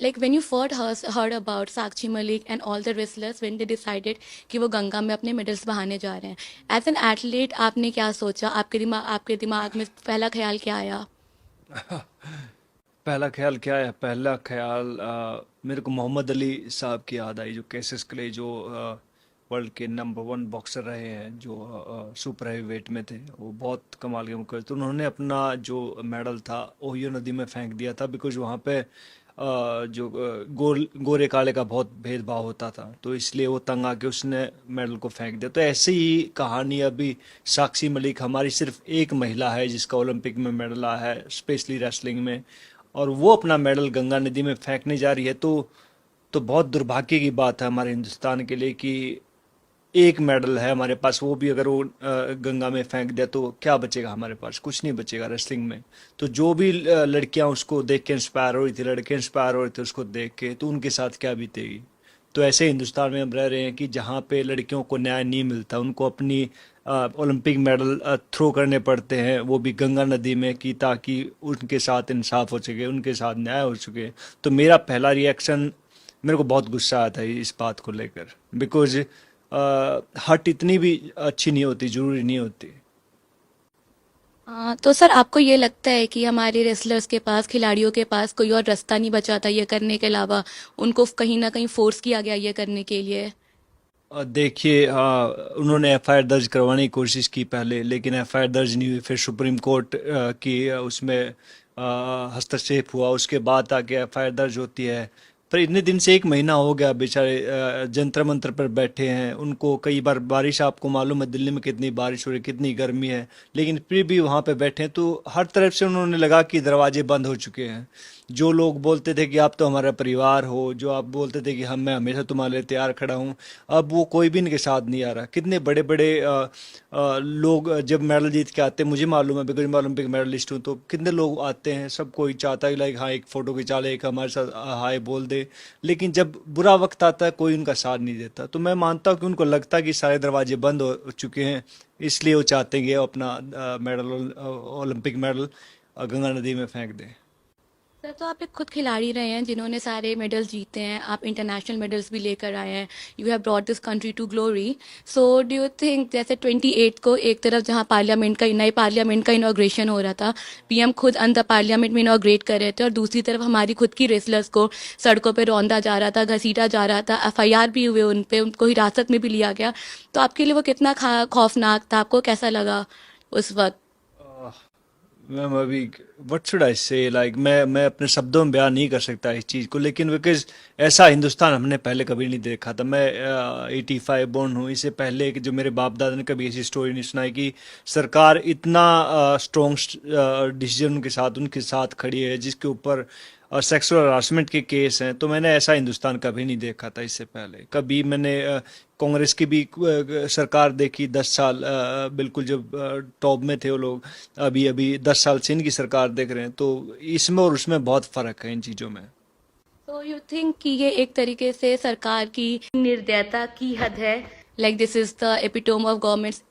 Like when you first heard about Sakshi Malik and all the wrestlers when they decided कि वो गंगा में अपने medals बहाने जा रहे हैं, एज एन एथलीट आपने क्या सोचा? आपके दिमाग में पहला ख्याल क्या आया? पहला ख्याल क्या है? पहला ख्याल मेरे को मोहम्मद अली साहब की याद आई, जो केसेस क्ले, जो वर्ल्ड के नंबर वन बॉक्सर रहे हैं, जो सुपर हैवी वेट में थे। वो बहुत कमाल के मुकाबले, तो उन्होंने अपना जो मेडल था ओहियो नदी में फेंक दिया था, बिकॉज वहाँ पे जो गोरे काले का बहुत भेदभाव होता था, तो इसलिए वो तंग आके उसने मेडल को फेंक दिया। तो ऐसी ही कहानी अभी साक्षी मलिक, हमारी सिर्फ एक महिला है जिसका ओलंपिक में मेडल आया है, स्पेशली रेसलिंग में, और वो अपना मेडल गंगा नदी में फेंकने जा रही है। तो बहुत दुर्भाग्य की बात है हमारे हिंदुस्तान के लिए कि एक मेडल है हमारे पास, वो भी अगर वो गंगा में फेंक दिया तो क्या बचेगा हमारे पास? कुछ नहीं बचेगा रेसलिंग में। तो जो भी लड़कियां उसको देख के इंस्पायर हो रही थी, लड़के इंस्पायर हो रहे थे उसको देख के, तो उनके साथ क्या बीतेगी? तो ऐसे हिंदुस्तान में हम रह रहे हैं कि जहाँ पे लड़कियों को न्याय नहीं मिलता, उनको अपनी ओलंपिक मेडल थ्रो करने पड़ते हैं, वो भी गंगा नदी में, कि ताकि उनके साथ इंसाफ हो सके, उनके साथ न्याय हो सके। तो मेरा पहला रिएक्शन, मेरे को बहुत गुस्सा आता है इस बात को लेकर, बिकॉज हट इतनी भी अच्छी नहीं होती, जरूरी नहीं होती। तो सर आपको ये लगता है कि हमारे रेसलर्स के पास, खिलाड़ियों के पास कोई और रास्ता नहीं बचा था ये करने के अलावा? उनको कहीं ना कहीं फोर्स किया गया ये करने के लिए? देखिए, उन्होंने एफआईआर दर्ज करवाने की कोशिश की पहले, लेकिन एफआईआर दर्ज नहीं हुई। फिर सुप्रीम कोर्ट की उसमें हस्तक्षेप हुआ, उसके बाद आके एफआईआर दर्ज होती है। पर इतने दिन से, एक महीना हो गया, बेचारे जंतर मंतर पर बैठे हैं। उनको कई बार बारिश, आपको मालूम है दिल्ली में कितनी बारिश हो रही, कितनी गर्मी है, लेकिन फिर भी वहाँ पे बैठे हैं। तो हर तरफ से उन्होंने लगा कि दरवाजे बंद हो चुके हैं। जो लोग बोलते थे कि आप तो हमारा परिवार हो, जो आप बोलते थे कि हम मैं हमेशा तुम्हारे लिए तैयार खड़ा हूँ, अब वो कोई भी इनके साथ नहीं आ रहा। कितने बड़े बड़े लोग जब मेडल जीत के आते हैं, मुझे मालूम है बिकॉज मैं ओलंपिक मेडलिस्ट हूँ, तो कितने लोग आते हैं, सब कोई चाहता है लाइक हाँ एक फ़ोटो खिंचा ले, एक हमारे साथ हाय बोल दे। लेकिन जब बुरा वक्त आता है, कोई उनका साथ नहीं देता। तो मैं मानता हूँ कि उनको लगता है कि सारे दरवाजे बंद हो चुके हैं, इसलिए वो चाहते हैं कि वो अपना मेडल, ओलंपिक मेडल गंगा नदी में फेंक दें। सर तो आप एक खुद खिलाड़ी रहे हैं जिन्होंने सारे मेडल्स जीते हैं, आप इंटरनेशनल मेडल्स भी लेकर आए हैं, you have brought this country to glory. So do you think जैसे 28 को एक तरफ जहां पार्लियामेंट का, नए पार्लियामेंट का इनॉग्रेशन हो रहा था, पीएम खुद अंदर पार्लियामेंट में इनॉग्रेट कर रहे थे, और दूसरी तरफ हमारी खुद की रेसलर्स को सड़कों पर रौंदा जा रहा था, घसीटा जा रहा था, एफआईआर भी हुए उन पे, उनको हिरासत में भी लिया गया, तो आपके लिए वो कितना खौफनाक था? आपको कैसा लगा उस वक्त? मैम अभी व्हाट शुड आई से, लाइक मैं अपने शब्दों में बयान नहीं कर सकता इस चीज़ को, लेकिन बिकॉज ऐसा हिंदुस्तान हमने पहले कभी नहीं देखा था। मैं 85 बोर्न हूँ, इससे पहले कि जो मेरे बाप दादा ने कभी ऐसी स्टोरी नहीं सुनाई कि सरकार इतना स्ट्रॉन्ग डिसीजन उनके साथ खड़ी है, जिसके ऊपर सेक्सुअल हरासमेंट के केस हैं। तो मैंने ऐसा हिंदुस्तान कभी नहीं देखा था इससे पहले। कभी मैंने कांग्रेस की भी सरकार देखी 10 साल, बिल्कुल जब टॉप में थे वो लोग। अभी अभी 10 साल से इनकी सरकार देख रहे हैं, तो इसमें और उसमें बहुत फर्क है इन चीज़ों में। तो यू थिंक कि ये एक तरीके से सरकार की निर्दयता की हद है? Like this is the epitome of governments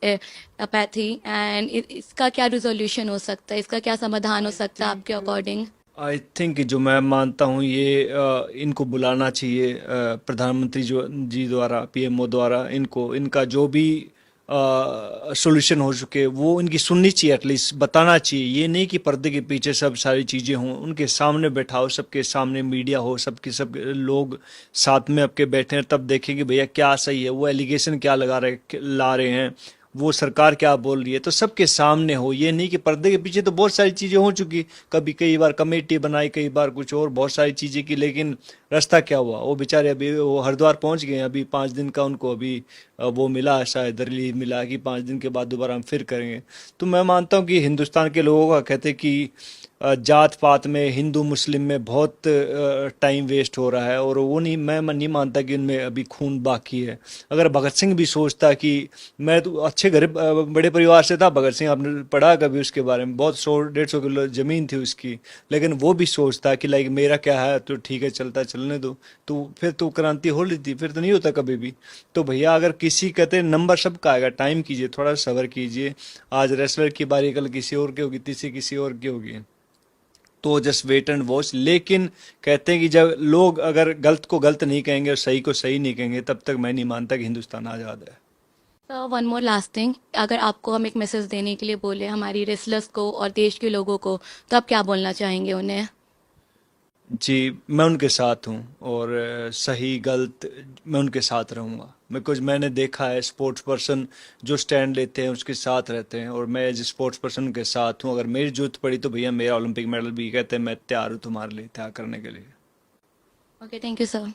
apathy, and इसका क्या रिजोल्यूशन हो सकता है, इसका क्या समाधान हो आई सकता है आपके थिंक अकॉर्डिंग? आई थिंक जो मैं मानता हूँ, ये इनको बुलाना चाहिए प्रधानमंत्री जो जी द्वारा, पीएमओ द्वारा, इनको इनका जो भी सॉल्यूशन हो चुके वो इनकी सुननी चाहिए, एटलीस्ट बताना चाहिए। ये नहीं कि पर्दे के पीछे सब सारी चीज़ें हों, उनके सामने बैठाओ, सबके सामने मीडिया हो, सबके सब लोग साथ में आपके बैठे हैं, तब देखेंगे भैया क्या सही है, वो एलिगेशन क्या ला रहे हैं, वो सरकार क्या बोल रही है, तो सबके सामने हो। ये नहीं कि पर्दे के पीछे तो बहुत सारी चीज़ें हो चुकी, कभी कई बार कमेटी बनाई, कई बार कुछ और बहुत सारी चीज़ें की, लेकिन रास्ता क्या हुआ? वो बेचारे अभी वो हरिद्वार पहुंच गए हैं, अभी 5 दिन का उनको अभी वो मिला, शायद रिलीव मिला कि 5 दिन के बाद दोबारा हम फिर करेंगे। तो मैं मानता हूँ कि हिंदुस्तान के लोगों का कहते हैं कि जात पात में, हिंदू मुस्लिम में बहुत टाइम वेस्ट हो रहा है, और वो नहीं, मैं नहीं मानता कि उनमें अभी खून बाकी है। अगर भगत सिंह भी सोचता कि, मैं तो अच्छे घर बड़े परिवार से था भगत सिंह, आपने पढ़ा कभी उसके बारे में? बहुत 100-150 किलो ज़मीन थी उसकी, लेकिन वो भी सोचता कि लाइक मेरा क्या है, तो ठीक है चलता चलने दो। तो फिर तो क्रांति हो ली थी, फिर तो नहीं होता कभी भी। तो भैया अगर किसी, कहते हैं नंबर सबका आएगा, टाइम कीजिए, थोड़ा सब्र कीजिए। आज रेसलर की बारी, कल किसी और की होगी, तीसरी किसी और की होगी। तो जस्ट वेट एंड वॉच। लेकिन कहते हैं कि जब लोग अगर गलत को गलत नहीं कहेंगे और सही को सही नहीं कहेंगे, तब तक मैं नहीं मानता कि हिंदुस्तान आज़ाद है। तो वन मोर लास्ट थिंग, अगर आपको हम एक मैसेज देने के लिए बोले हमारी रेसलर्स को और देश के लोगों को, तो आप क्या बोलना चाहेंगे उन्हें? जी, मैं उनके साथ हूँ, और सही गलत मैं उनके साथ रहूँगा। मैं कुछ मैंने देखा है, स्पोर्ट्स पर्सन जो स्टैंड लेते हैं उसके साथ रहते हैं, और मैं एज स्पोर्ट्स पर्सन उनके साथ हूँ। अगर मेरी जरूरत पड़ी तो भैया मेरा ओलंपिक मेडल भी कहते हैं मैं तैयार हूँ तुम्हारे लिए, तैयार करने के लिए। Okay, thank you sir.